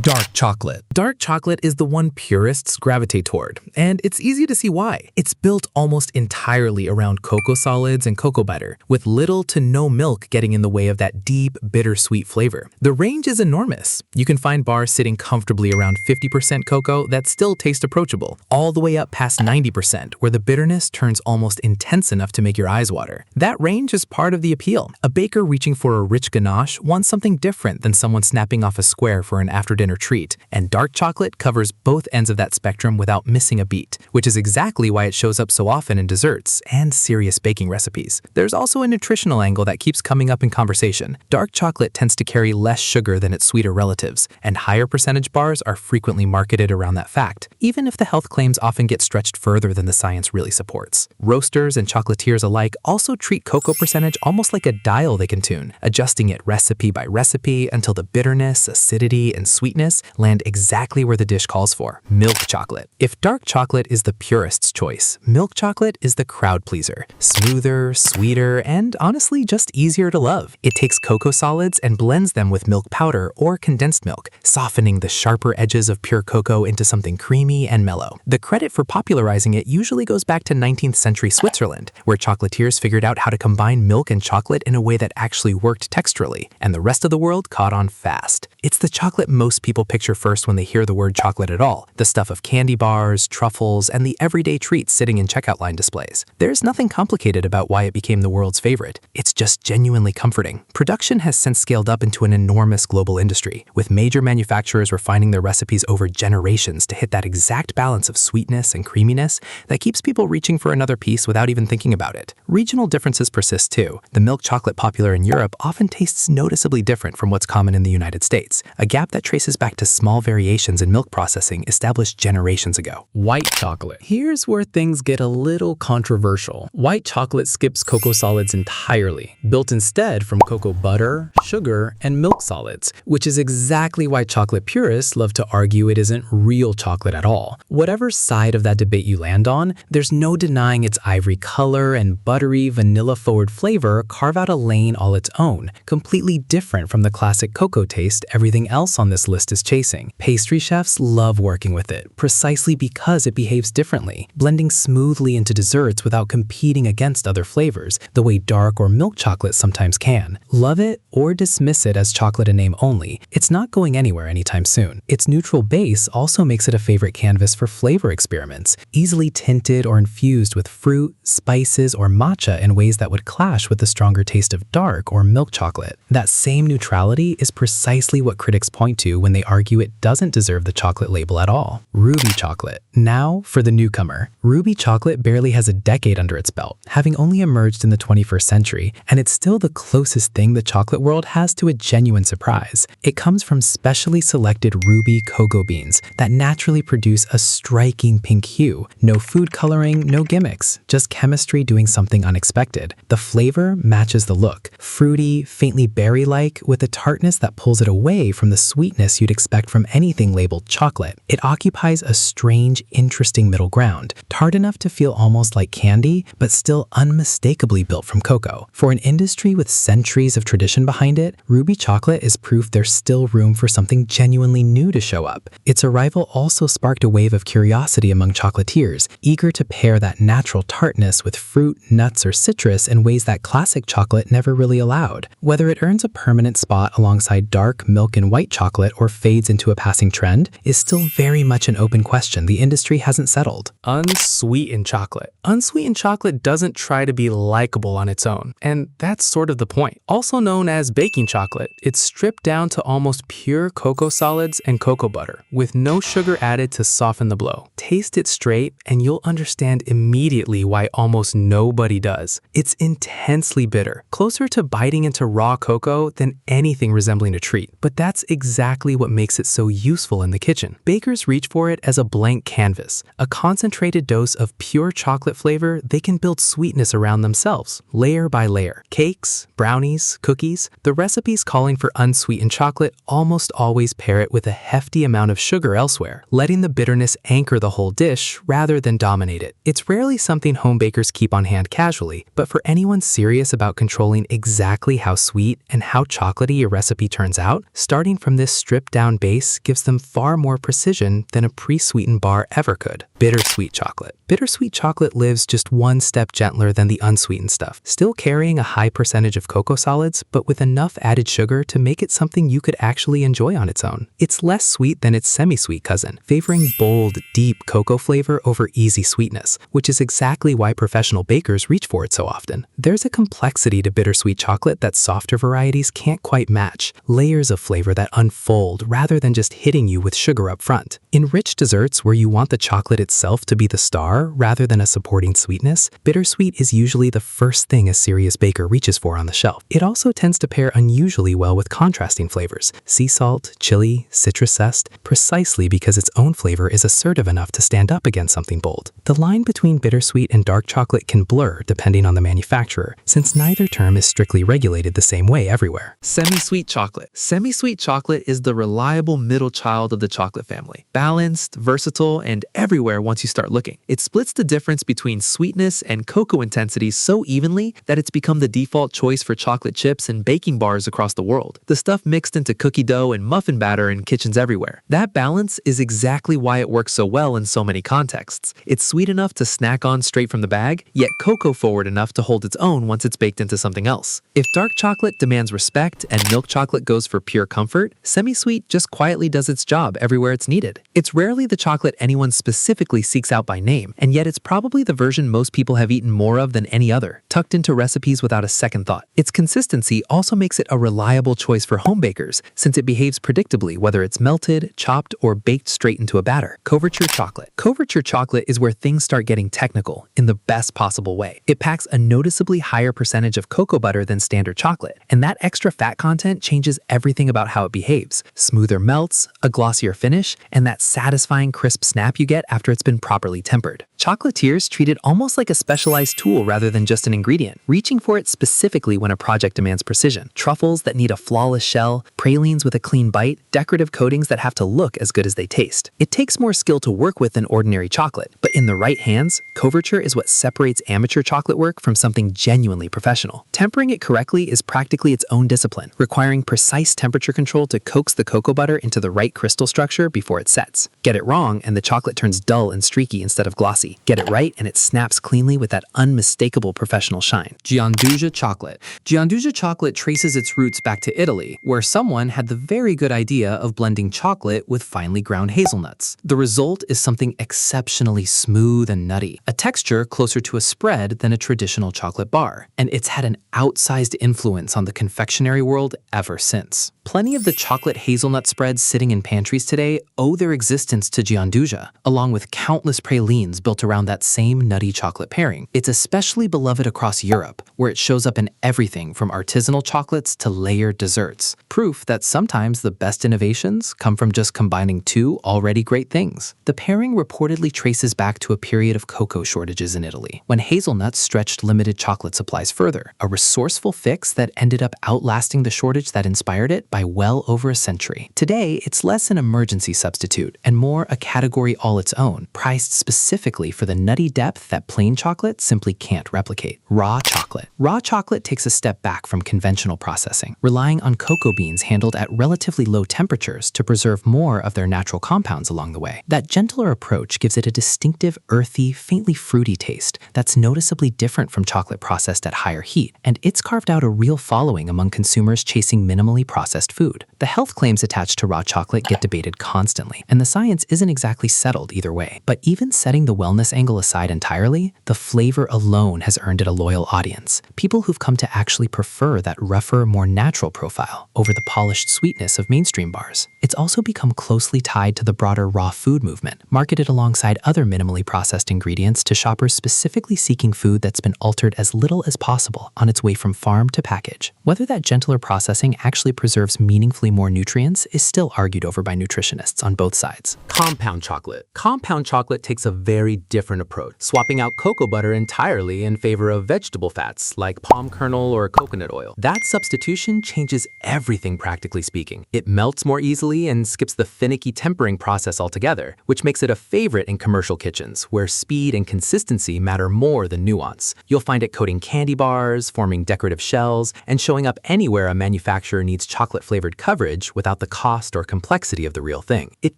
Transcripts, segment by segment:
Dark chocolate. Dark chocolate is the one purists gravitate toward, and it's easy to see why. It's built almost entirely around cocoa solids and cocoa butter, with little to no milk getting in the way of that deep, bittersweet flavor. The range is enormous. You can find bars sitting comfortably around 50% cocoa that still taste approachable, all the way up past 90%, where the bitterness turns almost intense enough to make your eyes water. That range is part of the appeal. A baker reaching for a rich ganache wants something different than someone snapping off a square for an after-dinner treat, and dark chocolate covers both ends of that spectrum without missing a beat, which is exactly why it shows up so often in desserts and serious baking recipes. There's also a nutritional angle that keeps coming up in conversation. Dark chocolate tends to carry less sugar than its sweeter relatives, and higher percentage bars are frequently marketed around that fact, even if the health claims often get stretched further than the science really supports. Roasters and chocolatiers alike also treat cocoa percentage almost like a dial they can tune, adjusting it recipe by recipe until the bitterness, acidity, and sweetness land exactly where the dish calls for. Milk chocolate. If dark chocolate is the purist's choice, milk chocolate is the crowd pleaser. Smoother, sweeter, and honestly just easier to love. It takes cocoa solids and blends them with milk powder or condensed milk, softening the sharper edges of pure cocoa into something creamy and mellow. The credit for popularizing it usually goes back to 19th century Switzerland, where chocolatiers figured out how to combine milk and chocolate in a way that actually worked texturally, and the rest of the world caught on fast. It's the chocolate most people picture first when they hear the word chocolate at all, the stuff of candy bars, truffles, and the everyday treats sitting in checkout line displays. There's nothing complicated about why it became the world's favorite. It's just genuinely comforting. Production has since scaled up into an enormous global industry, with major manufacturers refining their recipes over generations to hit that exact balance of sweetness and creaminess that keeps people reaching for another piece without even thinking about it. Regional differences persist too. The milk chocolate popular in Europe often tastes noticeably different from what's common in the United States, a gap that traces back to small variations in milk processing established generations ago. White chocolate. Here's where things get a little controversial. White chocolate skips cocoa solids entirely, built instead from cocoa butter, sugar, and milk solids, which is exactly why chocolate purists love to argue it isn't real chocolate at all. Whatever side of that debate you land on, there's no denying its ivory color and buttery, vanilla-forward flavor carve out a lane all its own, completely different from the classic cocoa taste everything else on this list is chasing. Pastry chefs love working with it, precisely because it behaves differently, blending smoothly into desserts without competing against other flavors, the way dark or milk chocolate sometimes can. Love it or dismiss it as chocolate in name only, it's not going anywhere anytime soon. Its neutral base also makes it a favorite canvas for flavor experiments, easily tinted or infused with fruit, spices, or matcha in ways that would clash with the stronger taste of dark or milk chocolate. That same neutrality is precisely what critics point to when they argue it doesn't deserve the chocolate label at all. Ruby chocolate. Now for the newcomer. Ruby chocolate barely has a decade under its belt, having only emerged in the 21st century, and it's still the closest thing the chocolate world has to a genuine surprise. It comes from specially selected ruby cocoa beans that naturally produce a striking pink hue. No food coloring, no gimmicks, just chemistry doing something unexpected. The flavor matches the look, fruity, faintly berry-like, with a tartness that pulls it away from the sweetness you'd expect from anything labeled chocolate. It occupies a strange, interesting middle ground, tart enough to feel almost like candy, but still unmistakably built from cocoa. For an industry with centuries of tradition behind it, ruby chocolate is proof there's still room for something genuinely new to show up. Its arrival also sparked a wave of curiosity among chocolatiers, eager to pair that natural tartness with fruit, nuts, or citrus in ways that classic chocolate never really allowed. Whether it earns a permanent spot alongside dark milk and white chocolate or fades into a passing trend is still very much an open question the industry hasn't settled. Unsweetened chocolate. Unsweetened chocolate doesn't try to be likable on its own, and that's sort of the point. Also known as baking chocolate, it's stripped down to almost pure cocoa solids and cocoa butter, with no sugar added to soften the blow. Taste it straight, and you'll understand immediately why almost nobody does. It's intensely bitter, closer to biting into raw cocoa than anything resembling a treat. But that's exactly what makes it so useful in the kitchen. Bakers reach for it as a blank canvas, a concentrated dose of pure chocolate flavor they can build sweetness around themselves, layer by layer. Cakes, brownies, cookies, the recipes calling for unsweetened chocolate almost always pair it with a hefty amount of sugar elsewhere, letting the the bitterness anchor the whole dish rather than dominate it. It's rarely something home bakers keep on hand casually, but for anyone serious about controlling exactly how sweet and how chocolatey a recipe turns out, starting from this stripped-down base gives them far more precision than a pre-sweetened bar ever could. Bittersweet chocolate. Bittersweet chocolate lives just one step gentler than the unsweetened stuff, still carrying a high percentage of cocoa solids, but with enough added sugar to make it something you could actually enjoy on its own. It's less sweet than its semi-sweet cousin, favoring bold, deep cocoa flavor over easy sweetness, which is exactly why professional bakers reach for it so often. There's a complexity to bittersweet chocolate that softer varieties can't quite match, layers of flavor that unfold rather than just hitting you with sugar up front. In rich desserts where you want the chocolate itself to be the star rather than a supporting sweetness, bittersweet is usually the first thing a serious baker reaches for on the shelf. It also tends to pair unusually well with contrasting flavors, sea salt, chili, citrus zest, precisely because its own flavor is assertive enough to stand up against something bold. The line between bittersweet and dark chocolate can blur depending on the manufacturer, since neither term is strictly regulated the same way everywhere. Semi-sweet chocolate. Semi-sweet chocolate is the reliable middle child of the chocolate family. Balanced, versatile, and everywhere once you start looking. It splits the difference between sweetness and cocoa intensity so evenly that it's become the default choice for chocolate chips and baking bars across the world. The stuff mixed into cookie dough and muffin batter in kitchens everywhere. That balance is exactly why it works so well in so many contexts. It's sweet enough to snack on straight from the bag, yet cocoa forward enough to hold its own once it's baked into something else. If dark chocolate demands respect and milk chocolate goes for pure comfort, semi-sweet just quietly does its job everywhere it's needed. It's rarely the chocolate anyone specifically seeks out by name, and yet it's probably the version most people have eaten more of than any other, tucked into recipes without a second thought. Its consistency also makes it a reliable choice for home bakers, since it behaves predictably whether it's melted, chopped, or baked straight into a batter. Couverture chocolate. Couverture chocolate is where things start getting technical in the best possible way. It packs a noticeably higher percentage of cocoa butter than standard chocolate, and that extra fat content changes everything about how it behaves. Smoother melts, a glossier finish, and that satisfying crisp snap you get after it's been properly tempered. Chocolatiers treat it almost like a specialized tool rather than just an ingredient, reaching for it specifically when a project demands precision. Truffles that need a flawless shell, pralines with a clean bite, decorative coatings that have to look as good as they taste. It takes more skill to work with than ordinary chocolate, but in the right hands, couverture is what separates amateur chocolate work from something genuinely professional. Tempering it correctly is practically its own discipline, requiring precise temperature control to coax the cocoa butter into the right crystal structure before it sets. Get it wrong and the chocolate turns dull and streaky instead of glossy. Get it right and it snaps cleanly with that unmistakable professional shine. Gianduja chocolate. Gianduja chocolate traces its roots back to Italy, where someone had the very good idea of blending chocolate with finely ground hazelnuts. The result is something exceptionally smooth and nutty, a texture closer to a spread than a traditional chocolate bar, and it's had an outsized influence on the confectionery world ever since. Plenty of the chocolate hazelnut spreads sitting in pantries today owe their existence to Gianduja, along with countless pralines built around that same nutty chocolate pairing. It's especially beloved across Europe, where it shows up in everything from artisanal chocolates to layered desserts. Proof that sometimes the best innovations come from just combining two already great things. The pairing reportedly traces back to a period of cocoa shortages in Italy, when hazelnuts stretched limited chocolate supplies further, a resourceful fix that ended up outlasting the shortage that inspired it by well over a century. Today, it's less an emergency substitute and more a category all its own, priced specifically for the nutty depth that plain chocolate simply can't replicate. Raw chocolate. Raw chocolate takes a step back from conventional processing, relying on cocoa beans handled at relatively low temperatures to preserve more of their natural compounds along the way. That gentler approach gives it a distinctive, earthy, faintly fruity taste that's noticeably different from chocolate processed at higher heat, and it's carved out a real following among consumers chasing minimally processed food. The health claims attached to raw chocolate get debated constantly, and the science isn't exactly settled either way. But even setting the wellness angle aside entirely, the flavor alone has earned it a loyal audience. People who've come to actually prefer that rougher, more natural profile over the polished sweetness of mainstream bars. It's also become closely tied to the broader raw food movement, marketed alongside other minimally processed ingredients to shoppers specifically seeking food that's been altered as little as possible on its way from farm to package. Whether that gentler processing actually preserves meaningfully more nutrients is still argued over by nutritionists on both sides. Compound chocolate. Compound chocolate takes a very different approach, swapping out cocoa butter entirely in favor of vegetable fats like palm kernel or coconut oil. That substitution changes everything, practically speaking. It melts more easily and skips the finicky tempering process altogether, which makes it a favorite in commercial kitchens, where speed and consistency matter more than nuance. You'll find it coating candy bars, forming decorative shells, and showing up anywhere a manufacturer needs chocolate-flavored coverage without the cost or complexity of the real thing. It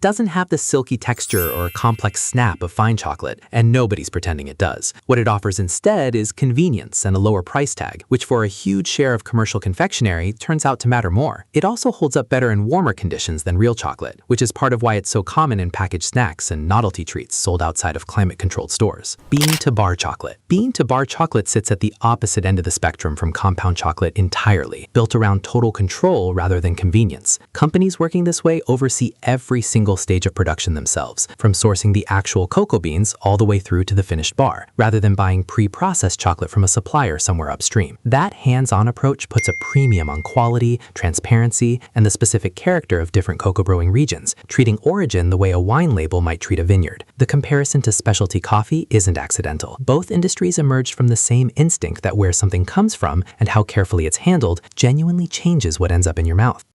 doesn't have the silky texture or complex snap of fine chocolate, and nobody's pretending it does. What it offers instead is convenience and a lower price tag, which for a huge share of commercial confectionery turns out to matter more. It also holds up better in warmer conditions than real chocolate, which is part of why it's so common in packaged snacks and novelty treats sold outside of climate-controlled stores. Bean-to-bar chocolate. Bean-to-bar chocolate sits at the opposite end of the spectrum from compound chocolate entirely, built around total control rather than convenience. Companies working this way oversee every single stage of production themselves, from sourcing the actual cocoa beans all the way through to the finished bar, rather than buying pre-processed chocolate from a supplier somewhere upstream. That hands-on approach puts a premium on quality, transparency, and the specific character of different cocoa growing regions, treating origin the way a wine label might treat a vineyard. The comparison to specialty coffee isn't accidental. Both industries emerged from the same instinct that where something comes from and how carefully it's handled genuinely changes what ends up in your mouth.